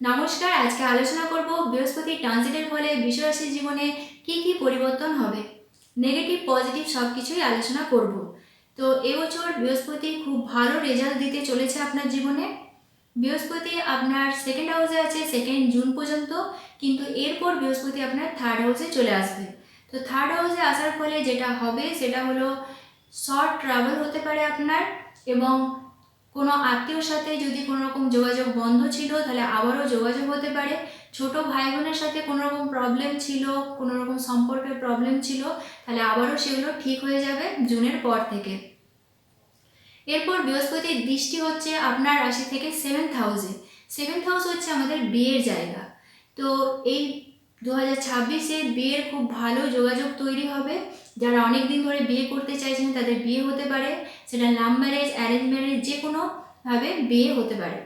নমস্কার, আজকে আলোচনা করব বৃহস্পতি ট্রানজিটের ফলে বিশ্বরাশির জীবনে কি কি পরিবর্তন হবে। নেগেটিভ পজিটিভ সব কিছুই আলোচনা করব। তো এবছর বৃহস্পতি খুব ভালো রেজাল্ট দিতে চলেছে আপনার জীবনে। বৃহস্পতি আপনার সেকেন্ড হাউসে আছে 2 জুন পর্যন্ত, কিন্তু এরপর বৃহস্পতি আপনার থার্ড হাউসে চলে আসবে। তো থার্ড হাউসে আসার ফলে যেটা হবে সেটা হলো শর্ট ট্রাভেল হতে পারে আপনার, এবং কোনো আত্মীয়র সাথে যদি কোনো রকম যোগাযোগ বন্ধ ছিল তাহলে আবারও যোগাযোগ হতে পারে। ছোট ভাই বোনের সাথে কোনো রকম প্রবলেম ছিল, কোনো রকম সম্পর্কের প্রবলেম ছিল, তাহলে আবারও সেগুলো ঠিক হয়ে যাবে জুনের পর থেকে। এরপর বৃহস্পতির দৃষ্টি হচ্ছে আপনার রাশি থেকে 7th হাউসে। 7th হাউস হচ্ছে আমাদের বিয়ের জায়গা। তো এই 2026-এ বিয়ের খুব ভালো যোগাযোগ তৈরি হবে। যারা অনেক দিন ধরে বিয়ে করতে চাইছেন তাদের বিয়ে হতে পারে, সেটা লাভ ম্যারেজ, অ্যারেঞ্জ ম্যারেজ, যে কোনোভাবে বিয়ে হতে পারে।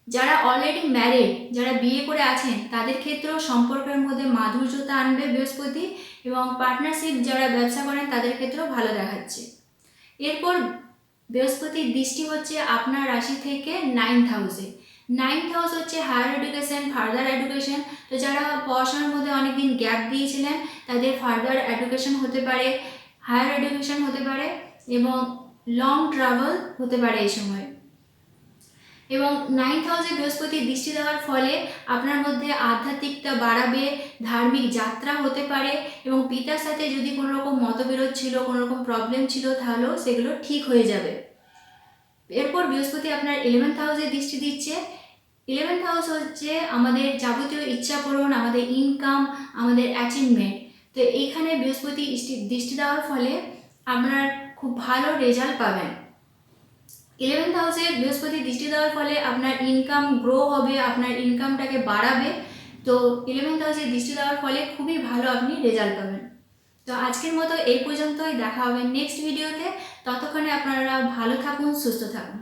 যারা অলরেডি ম্যারিড, যারা বিয়ে করে আছেন, তাদের ক্ষেত্রেও সম্পর্কের মধ্যে মাধুর্যতা আনবে বৃহস্পতি, এবং পার্টনারশিপ যারা ব্যবসা করেন তাদের ক্ষেত্রেও ভালো দেখাচ্ছে। এরপর বৃহস্পতির দৃষ্টি হচ্ছে আপনার রাশি থেকে 9th হাউসে। 9th হাউস হচ্ছে হায়ার এডুকেশন, ফার্দার এডুকেশন। তো যারা পড়াশোনার মধ্যে অনেকদিন গ্যাপ দিয়েছিলেন তাদের ফার্দার এডুকেশন হতে পারে, হায়ার এডুকেশন হতে পারে, এবং লং ট্রাভেল হতে পারে এই সময়। এবং 9th হাউসে বৃহস্পতি দৃষ্টি দেওয়ার ফলে আপনার মধ্যে আধ্যাত্মিকতা বাড়াবে, ধার্মিক যাত্রা হতে পারে, এবং পিতার সাথে যদি কোনো রকম মতবিরোধ ছিল, কোনো রকম প্রবলেম ছিল, তাহলেও সেগুলো ঠিক হয়ে যাবে। এরপর বৃহস্পতি আপনার 11th হাউসে দৃষ্টি দিচ্ছে। 11th হাউস হচ্ছে আমাদের যাবতীয় ইচ্ছা পূরণ, আমাদের ইনকাম, আমাদের অ্যাচিভমেন্ট। তো এইখানে বৃহস্পতি দৃষ্টি দেওয়ার ফলে আপনার খুব ভালো রেজাল্ট পাবেন। 11th হাউসে বৃহস্পতি দৃষ্টি দেওয়ার ফলে আপনার ইনকাম গ্রো হবে, আপনার ইনকামটাকে বাড়াবে। তো 11th হাউসে দৃষ্টি দেওয়ার ফলে খুবই ভালো আপনি রেজাল্ট পাবেন। তো আজকের মতো এই পর্যন্তই, দেখা হবে নেক্সট ভিডিওতে। ততক্ষণে আপনারা ভালো থাকুন, সুস্থ থাকুন।